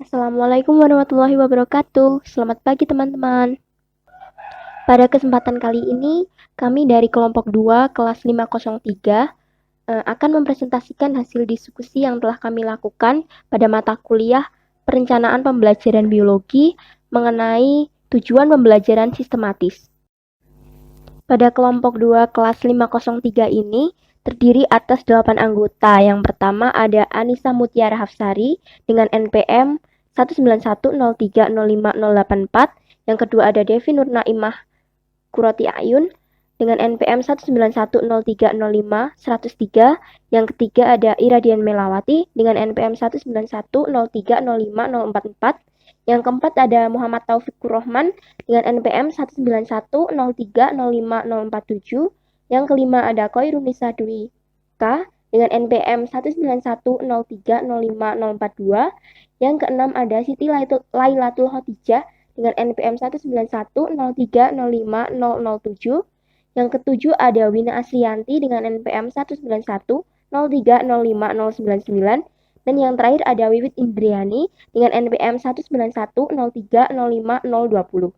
Assalamualaikum warahmatullahi wabarakatuh. Selamat pagi teman-teman. Pada kesempatan kali ini, kami dari kelompok 2 kelas 503 akan mempresentasikan hasil diskusi yang telah kami lakukan pada mata kuliah Perencanaan Pembelajaran Biologi mengenai tujuan pembelajaran sistematis. Pada kelompok 2 kelas 503 ini terdiri atas 8 anggota. Yang pertama ada Anissa Mutiara Hafsari dengan NPM 19103050884. Yang kedua ada Devi Nurnaimah Kuroti Ayun dengan NPM 19103051103. Yang ketiga ada Iradian Melawati dengan NPM 19103050444. Yang keempat ada Muhammad Taufikur Rahman dengan NPM 19103050447. Yang kelima ada Koirunisa Dwi K dengan NPM 19103050442. Yang keenam ada Siti Lailatul Khotijah dengan NPM 19103050007. Yang ketujuh ada Wina Asrianti dengan NPM 19103050099. Dan yang terakhir ada Wiwit Indriani dengan NPM 19103050020.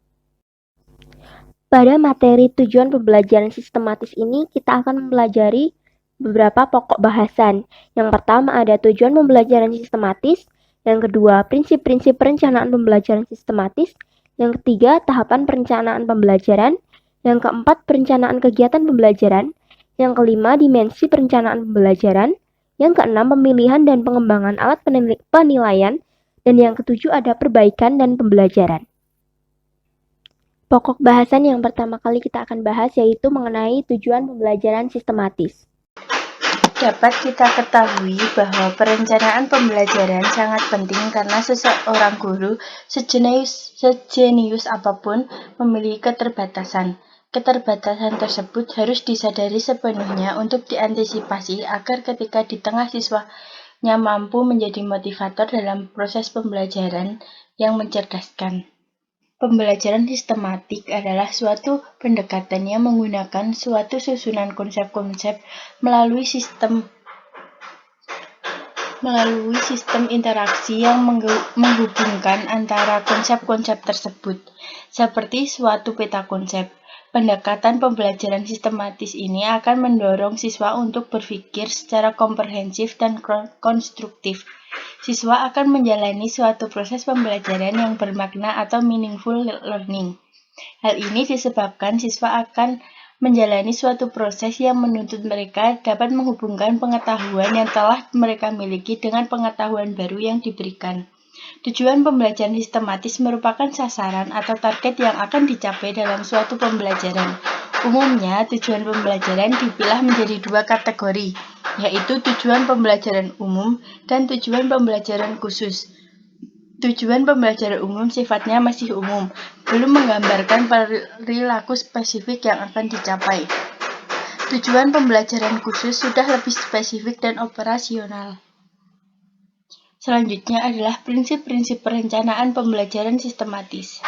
Pada materi tujuan pembelajaran sistematis ini kita akan mempelajari beberapa pokok bahasan. Yang pertama ada tujuan pembelajaran sistematis, yang kedua prinsip-prinsip perencanaan pembelajaran sistematis, yang ketiga tahapan perencanaan pembelajaran, yang keempat perencanaan kegiatan pembelajaran, yang kelima dimensi perencanaan pembelajaran, yang keenam pemilihan dan pengembangan alat penilaian, dan yang ketujuh ada perbaikan dan pembelajaran. Pokok bahasan yang pertama kali kita akan bahas yaitu mengenai tujuan pembelajaran sistematis. Dapat kita ketahui bahwa perencanaan pembelajaran sangat penting karena seseorang guru, sejenius apapun, memiliki keterbatasan. Keterbatasan tersebut harus disadari sepenuhnya untuk diantisipasi agar ketika di tengah siswanya mampu menjadi motivator dalam proses pembelajaran yang mencerdaskan. Pembelajaran sistematik adalah suatu pendekatan yang menggunakan suatu susunan konsep-konsep melalui sistem interaksi yang menghubungkan antara konsep-konsep tersebut, seperti suatu peta konsep. Pendekatan pembelajaran sistematis ini akan mendorong siswa untuk berpikir secara komprehensif dan konstruktif. Siswa akan menjalani suatu proses pembelajaran yang bermakna atau meaningful learning. Hal ini disebabkan siswa akan menjalani suatu proses yang menuntut mereka dapat menghubungkan pengetahuan yang telah mereka miliki dengan pengetahuan baru yang diberikan. Tujuan pembelajaran sistematis merupakan sasaran atau target yang akan dicapai dalam suatu pembelajaran. Umumnya, tujuan pembelajaran dipilah menjadi dua kategori, yaitu tujuan pembelajaran umum dan tujuan pembelajaran khusus. Tujuan pembelajaran umum sifatnya masih umum, belum menggambarkan perilaku spesifik yang akan dicapai. Tujuan pembelajaran khusus sudah lebih spesifik dan operasional. Selanjutnya adalah prinsip-prinsip perencanaan pembelajaran sistematis.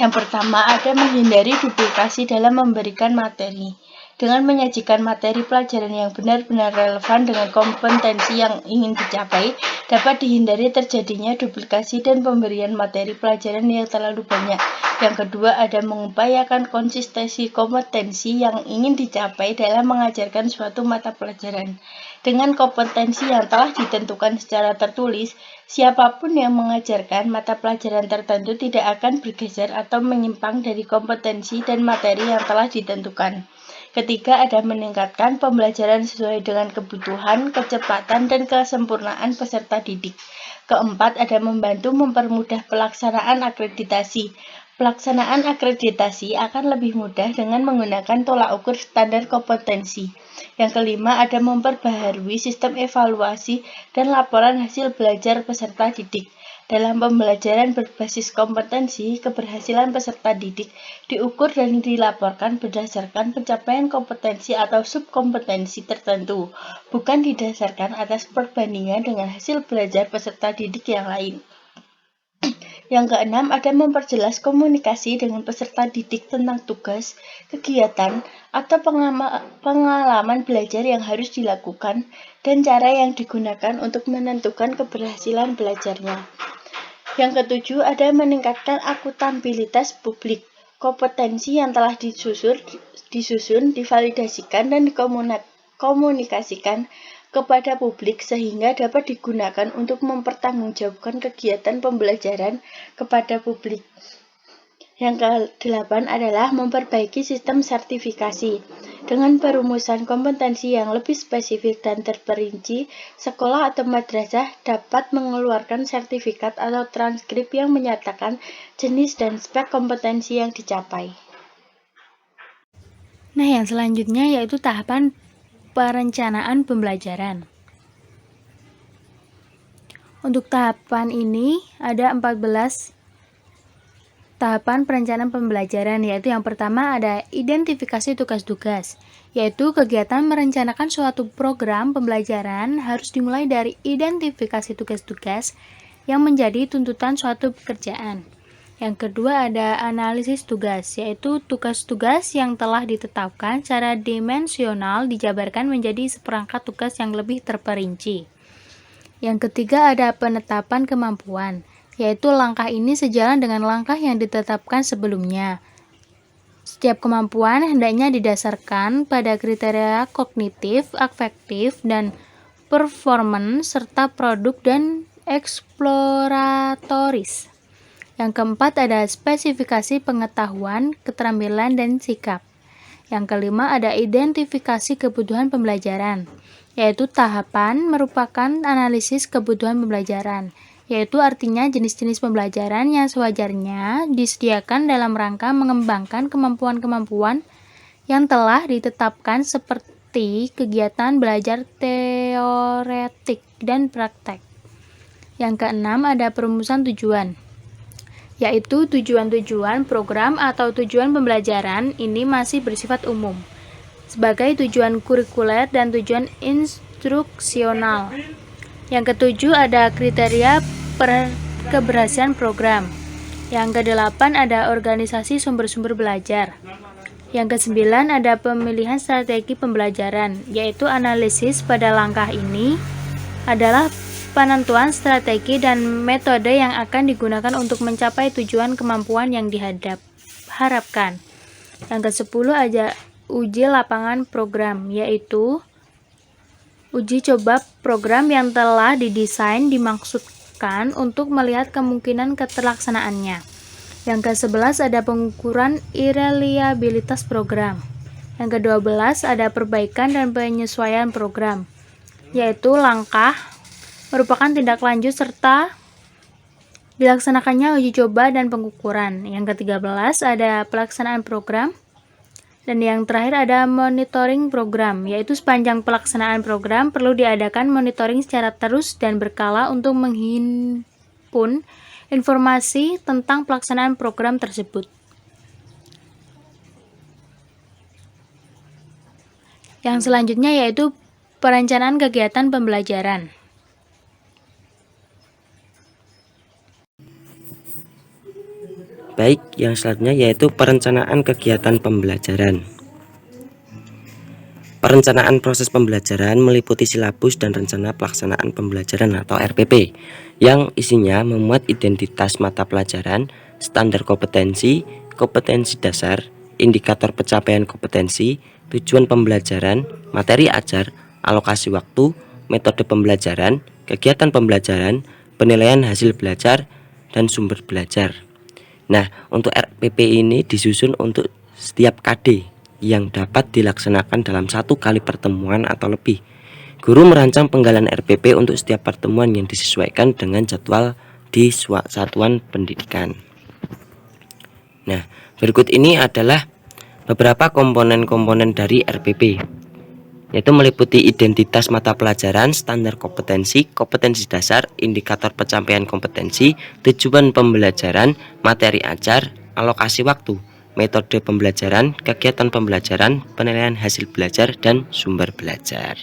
Yang pertama ada menghindari duplikasi dalam memberikan materi. Dengan menyajikan materi pelajaran yang benar-benar relevan dengan kompetensi yang ingin dicapai, dapat dihindari terjadinya duplikasi dan pemberian materi pelajaran yang terlalu banyak. Yang kedua ada mengupayakan konsistensi kompetensi yang ingin dicapai dalam mengajarkan suatu mata pelajaran. Dengan kompetensi yang telah ditentukan secara tertulis, siapapun yang mengajarkan mata pelajaran tertentu tidak akan bergeser atau menyimpang dari kompetensi dan materi yang telah ditentukan. Ketiga ada meningkatkan pembelajaran sesuai dengan kebutuhan, kecepatan, dan kesempurnaan peserta didik. Keempat ada membantu mempermudah pelaksanaan akreditasi. Pelaksanaan akreditasi akan lebih mudah dengan menggunakan tolak ukur standar kompetensi. Yang kelima ada memperbaharui sistem evaluasi dan laporan hasil belajar peserta didik. Dalam pembelajaran berbasis kompetensi, keberhasilan peserta didik diukur dan dilaporkan berdasarkan pencapaian kompetensi atau subkompetensi tertentu, bukan didasarkan atas perbandingan dengan hasil belajar peserta didik yang lain. Yang keenam, ada memperjelas komunikasi dengan peserta didik tentang tugas, kegiatan, atau pengalaman belajar yang harus dilakukan dan cara yang digunakan untuk menentukan keberhasilan belajarnya. Yang ketujuh, ada meningkatkan akuntabilitas publik. Kompetensi yang telah disusun, divalidasikan, dan dikomunikasikan kepada publik sehingga dapat digunakan untuk mempertanggungjawabkan kegiatan pembelajaran kepada publik. Yang ke-8 adalah memperbaiki sistem sertifikasi. Dengan perumusan kompetensi yang lebih spesifik dan terperinci, sekolah atau madrasah dapat mengeluarkan sertifikat atau transkrip yang menyatakan jenis dan spek kompetensi yang dicapai. Nah, yang selanjutnya yaitu tahapan perencanaan pembelajaran. Untuk tahapan ini ada 14 tahapan perencanaan pembelajaran, yaitu yang pertama ada identifikasi tugas-tugas, yaitu kegiatan merencanakan suatu program pembelajaran harus dimulai dari identifikasi tugas-tugas yang menjadi tuntutan suatu pekerjaan. Yang kedua ada analisis tugas, yaitu tugas-tugas yang telah ditetapkan secara dimensional dijabarkan menjadi seperangkat tugas yang lebih terperinci. Yang ketiga ada penetapan kemampuan, yaitu langkah ini sejalan dengan langkah yang ditetapkan sebelumnya. Setiap kemampuan hendaknya didasarkan pada kriteria kognitif, afektif, dan performance, serta produk dan eksploratoris. Yang keempat ada spesifikasi pengetahuan, keterampilan, dan sikap. Yang kelima ada identifikasi kebutuhan pembelajaran, yaitu tahapan merupakan analisis kebutuhan pembelajaran, yaitu artinya jenis-jenis pembelajaran yang sewajarnya disediakan dalam rangka mengembangkan kemampuan-kemampuan yang telah ditetapkan seperti kegiatan belajar teoretik dan praktek. Yang keenam ada perumusan tujuan, yaitu tujuan-tujuan program atau tujuan pembelajaran ini masih bersifat umum, sebagai tujuan kurikuler dan tujuan instruksional. Yang ketujuh ada kriteria keberhasilan program. Yang kedelapan ada organisasi sumber-sumber belajar. Yang kesembilan ada pemilihan strategi pembelajaran, yaitu analisis pada langkah ini adalah penentuan strategi dan metode yang akan digunakan untuk mencapai tujuan kemampuan yang diharapkan. Yang ke-10 ada uji lapangan program, yaitu uji coba program yang telah didesain dimaksudkan untuk melihat kemungkinan keterlaksanaannya. Yang ke-11 ada pengukuran ireliabilitas program. Yang ke-12 ada perbaikan dan penyesuaian program, yaitu langkah merupakan tindak lanjut serta dilaksanakannya uji coba dan pengukuran. Yang ke-13 ada pelaksanaan program. Dan yang terakhir ada monitoring program, yaitu sepanjang pelaksanaan program perlu diadakan monitoring secara terus dan berkala untuk menghimpun informasi tentang pelaksanaan program tersebut. Yang selanjutnya yaitu perencanaan kegiatan pembelajaran. Baik, yang selanjutnya yaitu perencanaan kegiatan pembelajaran. Perencanaan proses pembelajaran meliputi silabus dan rencana pelaksanaan pembelajaran atau RPP, yang isinya memuat identitas mata pelajaran, standar kompetensi, kompetensi dasar, indikator pencapaian kompetensi, tujuan pembelajaran, materi ajar, alokasi waktu, metode pembelajaran, kegiatan pembelajaran, penilaian hasil belajar, dan sumber belajar. Nah, untuk RPP ini disusun untuk setiap KD yang dapat dilaksanakan dalam 1 kali pertemuan atau lebih. Guru merancang penggalan RPP untuk setiap pertemuan yang disesuaikan dengan jadwal di satuan pendidikan. Nah, berikut ini adalah beberapa komponen-komponen dari RPP, yaitu meliputi identitas mata pelajaran, standar kompetensi, kompetensi dasar, indikator pencapaian kompetensi, tujuan pembelajaran, materi ajar, alokasi waktu, metode pembelajaran, kegiatan pembelajaran, penilaian hasil belajar, dan sumber belajar.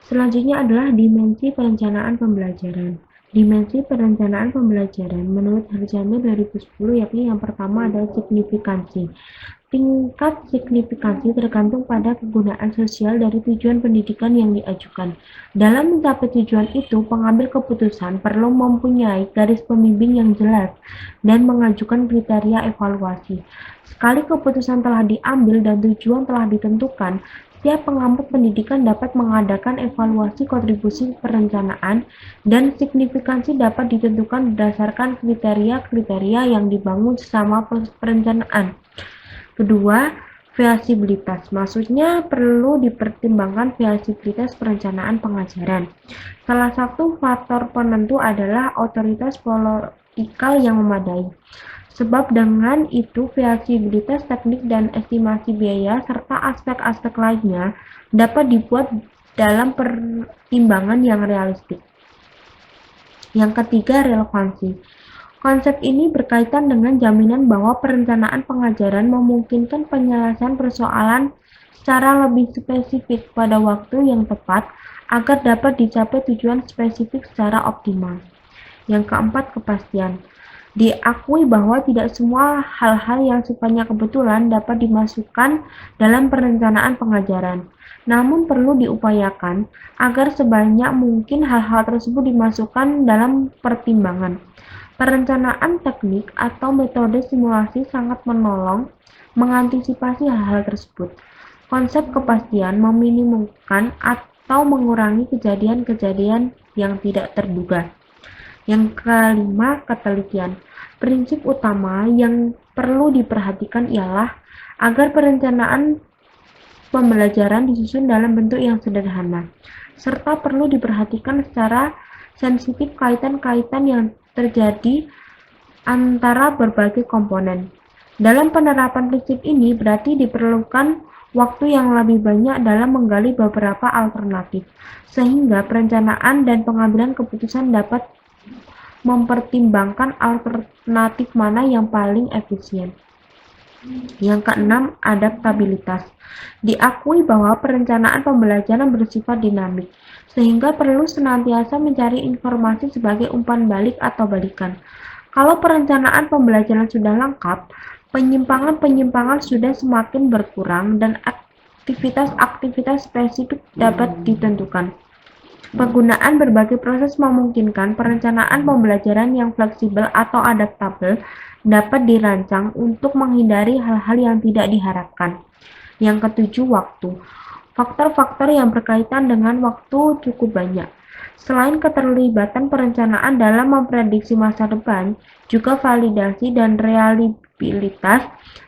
Selanjutnya adalah dimensi perencanaan pembelajaran. Dimensi perencanaan pembelajaran menurut Harjamil 2010 yakni yang pertama adalah signifikansi. Tingkat signifikansi tergantung pada kegunaan sosial dari tujuan pendidikan yang diajukan. Dalam mencapai tujuan itu, pengambil keputusan perlu mempunyai garis pembimbing yang jelas dan mengajukan kriteria evaluasi. Sekali keputusan telah diambil dan tujuan telah ditentukan, setiap pengambil pendidikan dapat mengadakan evaluasi kontribusi perencanaan dan signifikansi dapat ditentukan berdasarkan kriteria-kriteria yang dibangun selama perencanaan. Kedua, feasibilitas. Maksudnya perlu dipertimbangkan feasibilitas perencanaan pengajaran. Salah satu faktor penentu adalah otoritas politikal yang memadai. Sebab dengan itu feasibilitas teknik dan estimasi biaya serta aspek-aspek lainnya dapat dibuat dalam pertimbangan yang realistik. Yang ketiga, relevansi. Konsep ini berkaitan dengan jaminan bahwa perencanaan pengajaran memungkinkan penyelesaian persoalan secara lebih spesifik pada waktu yang tepat agar dapat dicapai tujuan spesifik secara optimal. Yang keempat, kepastian. Diakui bahwa tidak semua hal-hal yang sifatnya kebetulan dapat dimasukkan dalam perencanaan pengajaran. Namun perlu diupayakan agar sebanyak mungkin hal-hal tersebut dimasukkan dalam pertimbangan. Perencanaan teknik atau metode simulasi sangat menolong mengantisipasi hal-hal tersebut. Konsep kepastian meminimumkan atau mengurangi kejadian-kejadian yang tidak terduga. Yang kelima, ketelitian. Prinsip utama yang perlu diperhatikan ialah agar perencanaan pembelajaran disusun dalam bentuk yang sederhana, serta perlu diperhatikan secara sensitif kaitan-kaitan yang terjadi antara berbagai komponen. Dalam penerapan prinsip ini berarti diperlukan waktu yang lebih banyak dalam menggali beberapa alternatif, sehingga perencanaan dan pengambilan keputusan dapat mempertimbangkan alternatif mana yang paling efisien. Yang keenam, adaptabilitas. Diakui bahwa perencanaan pembelajaran bersifat dinamik, sehingga perlu senantiasa mencari informasi sebagai umpan balik atau balikan. Kalau perencanaan pembelajaran sudah lengkap, penyimpangan-penyimpangan sudah semakin berkurang dan aktivitas-aktivitas spesifik dapat ditentukan. Penggunaan berbagai proses memungkinkan perencanaan pembelajaran yang fleksibel atau adaptabel dapat dirancang untuk menghindari hal-hal yang tidak diharapkan. Yang ketujuh, waktu. Faktor-faktor yang berkaitan dengan waktu cukup banyak. Selain keterlibatan perencanaan dalam memprediksi masa depan, juga validasi dan reliabilitas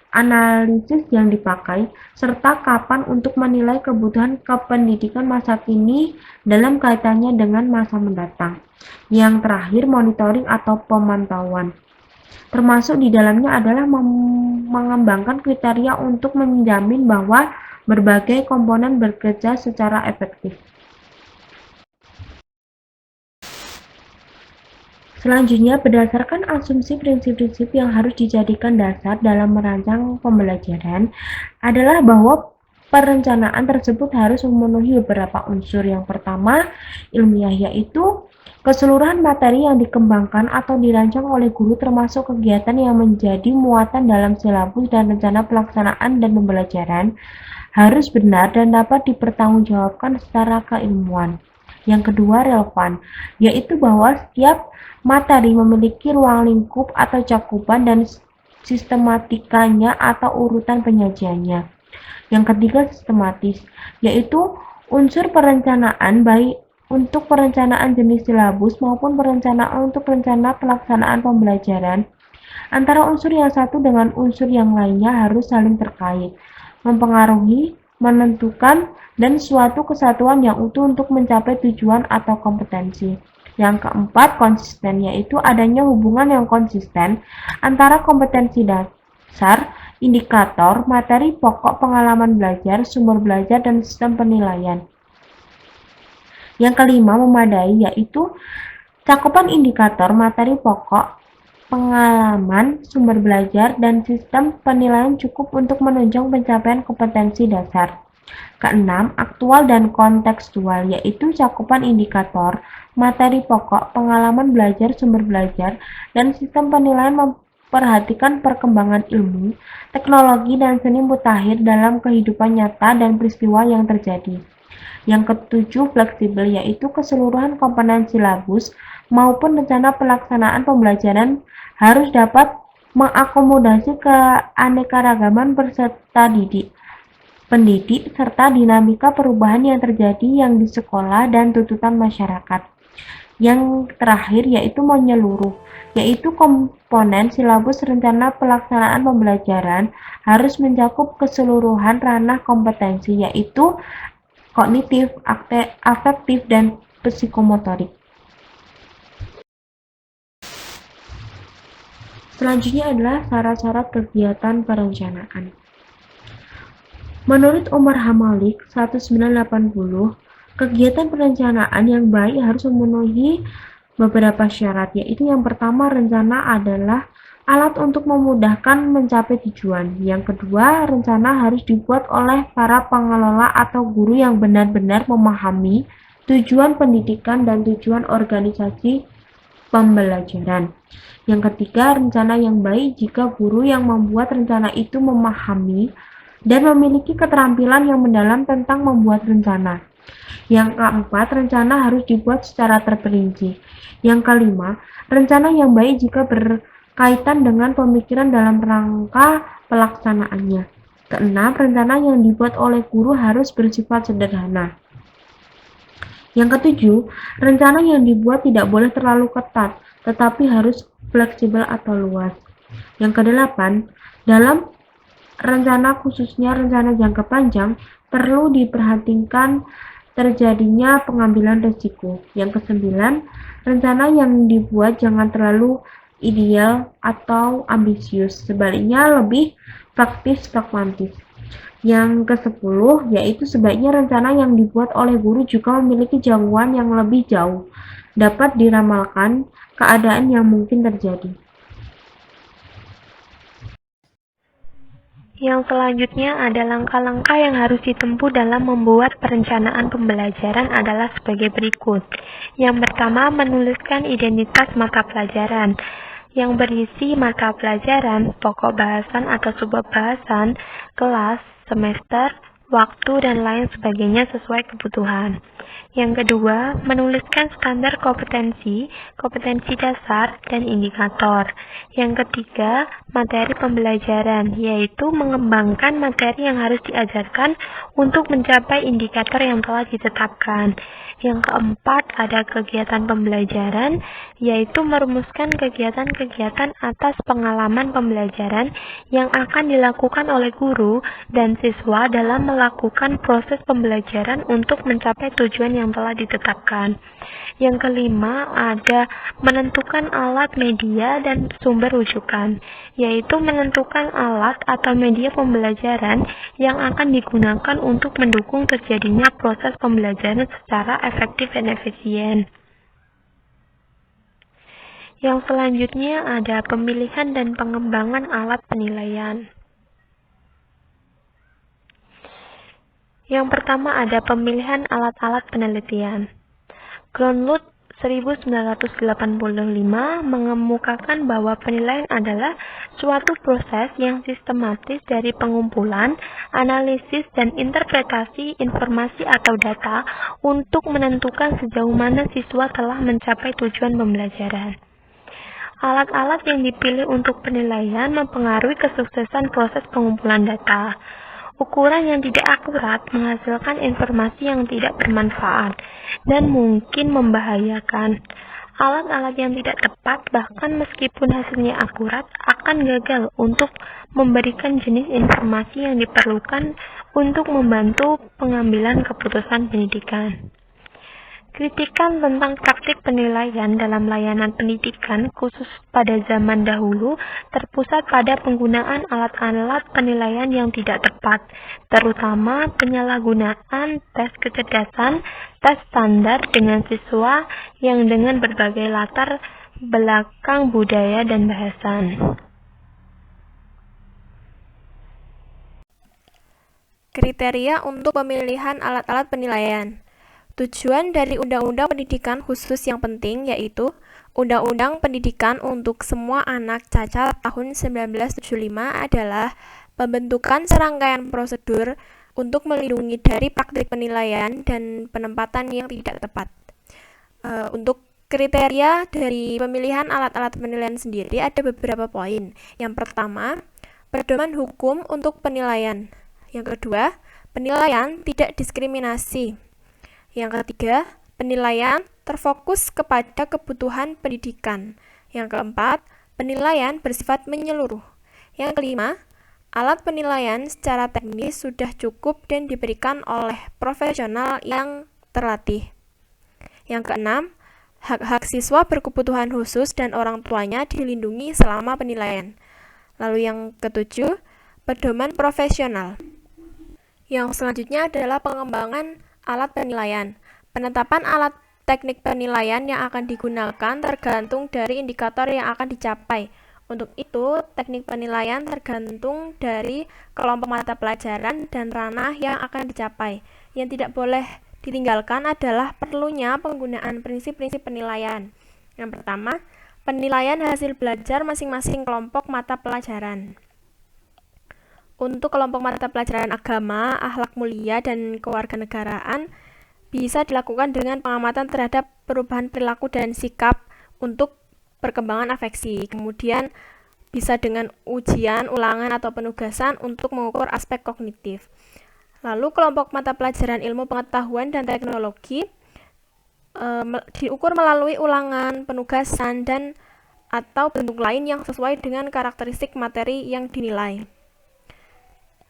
analisis yang dipakai, serta kapan untuk menilai kebutuhan kependidikan masa kini dalam kaitannya dengan masa mendatang. Yang terakhir, monitoring atau pemantauan. Termasuk di dalamnya adalah mengembangkan kriteria untuk menjamin bahwa berbagai komponen bekerja secara efektif. Selanjutnya, berdasarkan asumsi prinsip-prinsip yang harus dijadikan dasar dalam merancang pembelajaran adalah bahwa perencanaan tersebut harus memenuhi beberapa unsur. Yang pertama, ilmiah, yaitu keseluruhan materi yang dikembangkan atau dirancang oleh guru termasuk kegiatan yang menjadi muatan dalam silabus dan rencana pelaksanaan dan pembelajaran harus benar dan dapat dipertanggungjawabkan secara keilmuan. Yang kedua, relevan, yaitu bahwa setiap materi memiliki ruang lingkup atau cakupan dan sistematikanya atau urutan penyajiannya. Yang ketiga, sistematis, yaitu unsur perencanaan baik untuk perencanaan jenis silabus maupun perencanaan untuk rencana pelaksanaan pembelajaran. Antara unsur yang satu dengan unsur yang lainnya harus saling terkait, mempengaruhi, menentukan, dan suatu kesatuan yang utuh untuk mencapai tujuan atau kompetensi. Yang keempat, konsisten, yaitu adanya hubungan yang konsisten antara kompetensi dasar, indikator, materi pokok, pengalaman belajar, sumber belajar, dan sistem penilaian. Yang kelima, memadai, yaitu cakupan indikator, materi pokok, pengalaman, sumber belajar, dan sistem penilaian cukup untuk menunjang pencapaian kompetensi dasar. Keenam, aktual dan kontekstual, yaitu cakupan indikator, materi pokok, pengalaman belajar, sumber belajar, dan sistem penilaian memperhatikan perkembangan ilmu, teknologi, dan seni mutakhir dalam kehidupan nyata dan peristiwa yang terjadi. Yang ketujuh, fleksibel, yaitu keseluruhan komponen silabus maupun rencana pelaksanaan pembelajaran harus dapat mengakomodasi keanekaragaman peserta pendidik, serta dinamika perubahan yang terjadi yang di sekolah dan tuntutan masyarakat. Yang terakhir yaitu menyeluruh, yaitu komponen silabus rencana pelaksanaan pembelajaran harus mencakup keseluruhan ranah kompetensi, yaitu kognitif, afektif, dan psikomotorik. Selanjutnya adalah syarat-syarat kegiatan perencanaan. Menurut Umar Hamalik 1980, kegiatan perencanaan yang baik harus memenuhi beberapa syarat, yaitu yang pertama, rencana adalah alat untuk memudahkan mencapai tujuan. Yang kedua, rencana harus dibuat oleh para pengelola atau guru yang benar-benar memahami tujuan pendidikan dan tujuan organisasi pembelajaran. Yang ketiga, rencana yang baik jika guru yang membuat rencana itu memahami dan memiliki keterampilan yang mendalam tentang membuat rencana. Yang keempat, rencana harus dibuat secara terperinci. Yang kelima, rencana yang baik jika berkaitan dengan pemikiran dalam rangka pelaksanaannya. Keenam, rencana yang dibuat oleh guru harus bersifat sederhana. Yang ketujuh, rencana yang dibuat tidak boleh terlalu ketat, tetapi harus fleksibel atau luas. Yang kedelapan, dalam rencana, khususnya rencana jangka panjang, perlu diperhatikan terjadinya pengambilan risiko. Yang kesembilan, rencana yang dibuat jangan terlalu ideal atau ambisius, sebaliknya lebih praktis-pragmatis. Yang ke-10, yaitu sebaiknya rencana yang dibuat oleh guru juga memiliki jangkauan yang lebih jauh, dapat diramalkan keadaan yang mungkin terjadi. Yang selanjutnya ada langkah-langkah yang harus ditempuh dalam membuat perencanaan pembelajaran adalah sebagai berikut. Yang pertama, menuliskan identitas mata pelajaran yang berisi mata pelajaran, pokok bahasan atau subbab bahasan, kelas, semester, waktu, dan lain sebagainya sesuai kebutuhan. Yang kedua, menuliskan standar kompetensi, kompetensi dasar, dan indikator. Yang ketiga, materi pembelajaran, yaitu mengembangkan materi yang harus diajarkan untuk mencapai indikator yang telah ditetapkan. Yang keempat, ada kegiatan pembelajaran, yaitu merumuskan kegiatan-kegiatan atas pengalaman pembelajaran yang akan dilakukan oleh guru dan siswa dalam melakukan proses pembelajaran untuk mencapai tujuan yang telah ditetapkan. Yang kelima, ada menentukan alat, media, dan sumber rujukan, yaitu menentukan alat atau media pembelajaran yang akan digunakan untuk mendukung terjadinya proses pembelajaran secara efektif dan efisien. Yang selanjutnya ada pemilihan dan pengembangan alat penilaian. Yang pertama ada pemilihan alat-alat penelitian. Grunlund 1985 mengemukakan bahwa penilaian adalah suatu proses yang sistematis dari pengumpulan, analisis, dan interpretasi informasi atau data untuk menentukan sejauh mana siswa telah mencapai tujuan pembelajaran. Alat-alat yang dipilih untuk penilaian mempengaruhi kesuksesan proses pengumpulan data. Ukuran yang tidak akurat menghasilkan informasi yang tidak bermanfaat dan mungkin membahayakan. Alat-alat yang tidak tepat, bahkan meskipun hasilnya akurat, akan gagal untuk memberikan jenis informasi yang diperlukan untuk membantu pengambilan keputusan pendidikan. Kritikan tentang praktik penilaian dalam layanan pendidikan, khusus pada zaman dahulu, terpusat pada penggunaan alat-alat penilaian yang tidak tepat, terutama penyalahgunaan tes kecerdasan, tes standar dengan siswa yang dengan berbagai latar belakang budaya dan bahasan. Kriteria untuk pemilihan alat-alat penilaian. Tujuan dari Undang-Undang Pendidikan Khusus yang penting yaitu Undang-Undang Pendidikan untuk Semua Anak Cacat tahun 1975 adalah pembentukan serangkaian prosedur untuk melindungi dari praktik penilaian dan penempatan yang tidak tepat. Untuk kriteria dari pemilihan alat-alat penilaian sendiri ada beberapa poin. Yang pertama, pedoman hukum untuk penilaian. Yang kedua, penilaian tidak diskriminasi. Yang ketiga, penilaian terfokus kepada kebutuhan pendidikan. Yang keempat, penilaian bersifat menyeluruh. Yang kelima, alat penilaian secara teknis sudah cukup dan diberikan oleh profesional yang terlatih. Yang keenam, hak-hak siswa berkebutuhan khusus dan orang tuanya dilindungi selama penilaian. Lalu yang ketujuh, pedoman profesional. Yang selanjutnya adalah pengembangan alat penilaian. Penetapan alat teknik penilaian yang akan digunakan tergantung dari indikator yang akan dicapai. Untuk itu, teknik penilaian tergantung dari kelompok mata pelajaran dan ranah yang akan dicapai. Yang tidak boleh ditinggalkan adalah perlunya penggunaan prinsip-prinsip penilaian. Yang pertama, penilaian hasil belajar masing-masing kelompok mata pelajaran. Untuk kelompok mata pelajaran agama, akhlak mulia, dan kewarganegaraan bisa dilakukan dengan pengamatan terhadap perubahan perilaku dan sikap untuk perkembangan afeksi. Kemudian bisa dengan ujian, ulangan, atau penugasan untuk mengukur aspek kognitif. Lalu kelompok mata pelajaran ilmu pengetahuan dan teknologi diukur melalui ulangan, penugasan, dan atau bentuk lain yang sesuai dengan karakteristik materi yang dinilai.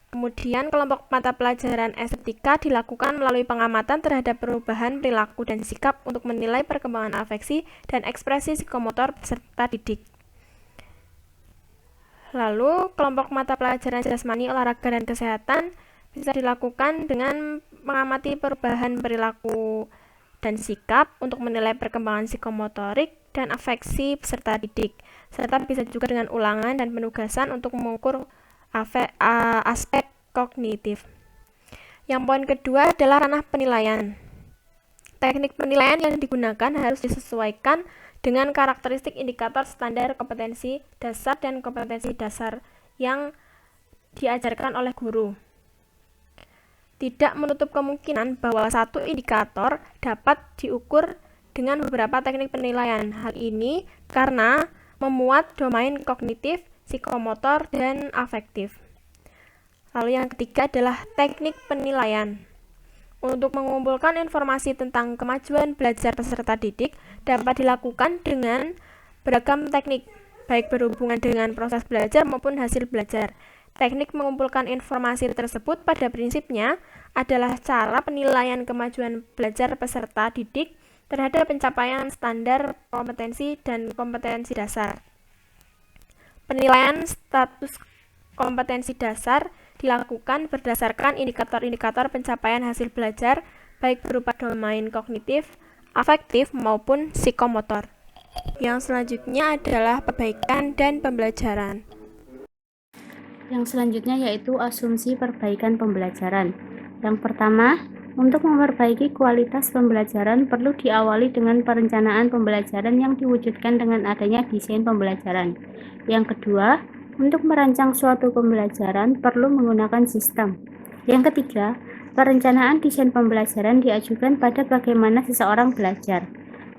Kemudian kelompok mata pelajaran estetika dilakukan melalui pengamatan terhadap perubahan perilaku dan sikap untuk menilai perkembangan afeksi dan ekspresi psikomotor peserta didik. Lalu kelompok mata pelajaran jasmani, olahraga, dan kesehatan bisa dilakukan dengan mengamati perubahan perilaku dan sikap untuk menilai perkembangan psikomotorik dan afeksi peserta didik, serta bisa juga dengan ulangan dan penugasan untuk mengukur aspek kognitif. Yang poin kedua adalah ranah penilaian. Teknik penilaian yang digunakan harus disesuaikan dengan karakteristik indikator standar kompetensi dasar dan kompetensi dasar yang diajarkan oleh guru. Tidak menutup kemungkinan bahwa satu indikator dapat diukur dengan beberapa teknik penilaian. Hal ini karena memuat domain kognitif, psikomotor, dan afektif. Lalu yang ketiga adalah teknik penilaian. Untuk mengumpulkan informasi tentang kemajuan belajar peserta didik dapat dilakukan dengan beragam teknik, baik berhubungan dengan proses belajar maupun hasil belajar. Teknik mengumpulkan informasi tersebut pada prinsipnya adalah cara penilaian kemajuan belajar peserta didik terhadap pencapaian standar kompetensi dan kompetensi dasar. Penilaian status kompetensi dasar dilakukan berdasarkan indikator-indikator pencapaian hasil belajar, baik berupa domain kognitif, afektif, maupun psikomotor. Yang selanjutnya adalah perbaikan dan pembelajaran. Yang selanjutnya yaitu asumsi perbaikan pembelajaran. Yang pertama, untuk memperbaiki kualitas pembelajaran perlu diawali dengan perencanaan pembelajaran yang diwujudkan dengan adanya desain pembelajaran. Yang kedua, untuk merancang suatu pembelajaran perlu menggunakan sistem. Yang ketiga, perencanaan desain pembelajaran diajukan pada bagaimana seseorang belajar.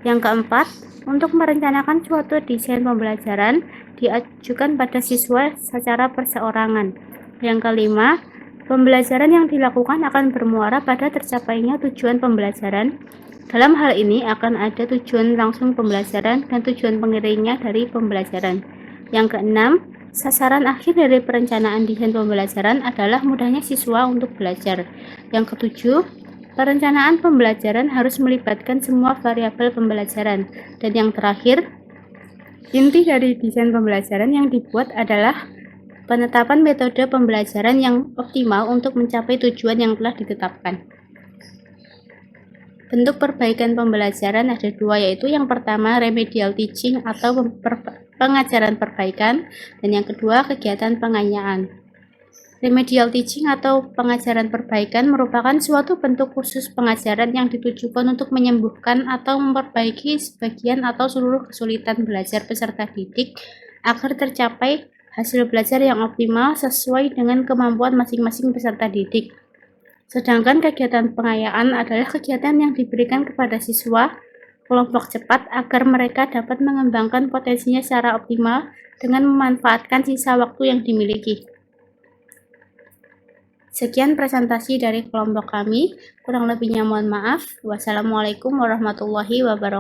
Yang keempat, untuk merencanakan suatu desain pembelajaran diajukan pada siswa secara perseorangan. Yang kelima, pembelajaran yang dilakukan akan bermuara pada tercapainya tujuan pembelajaran. Dalam hal ini akan ada tujuan langsung pembelajaran dan tujuan pengiringnya dari pembelajaran. Yang keenam, sasaran akhir dari perencanaan desain pembelajaran adalah mudahnya siswa untuk belajar. Yang ketujuh, perencanaan pembelajaran harus melibatkan semua variabel pembelajaran. Dan yang terakhir, inti dari desain pembelajaran yang dibuat adalah penetapan metode pembelajaran yang optimal untuk mencapai tujuan yang telah ditetapkan. Bentuk perbaikan pembelajaran ada dua, yaitu yang pertama remedial teaching atau pengajaran perbaikan, dan yang kedua kegiatan penganyaan. Remedial teaching atau pengajaran perbaikan merupakan suatu bentuk khusus pengajaran yang ditujukan untuk menyembuhkan atau memperbaiki sebagian atau seluruh kesulitan belajar peserta didik agar tercapai hasil belajar yang optimal sesuai dengan kemampuan masing-masing peserta didik. Sedangkan kegiatan pengayaan adalah kegiatan yang diberikan kepada siswa kelompok cepat agar mereka dapat mengembangkan potensinya secara optimal dengan memanfaatkan sisa waktu yang dimiliki. Sekian presentasi dari kelompok kami, kurang lebihnya mohon maaf. Wassalamualaikum warahmatullahi wabarakatuh.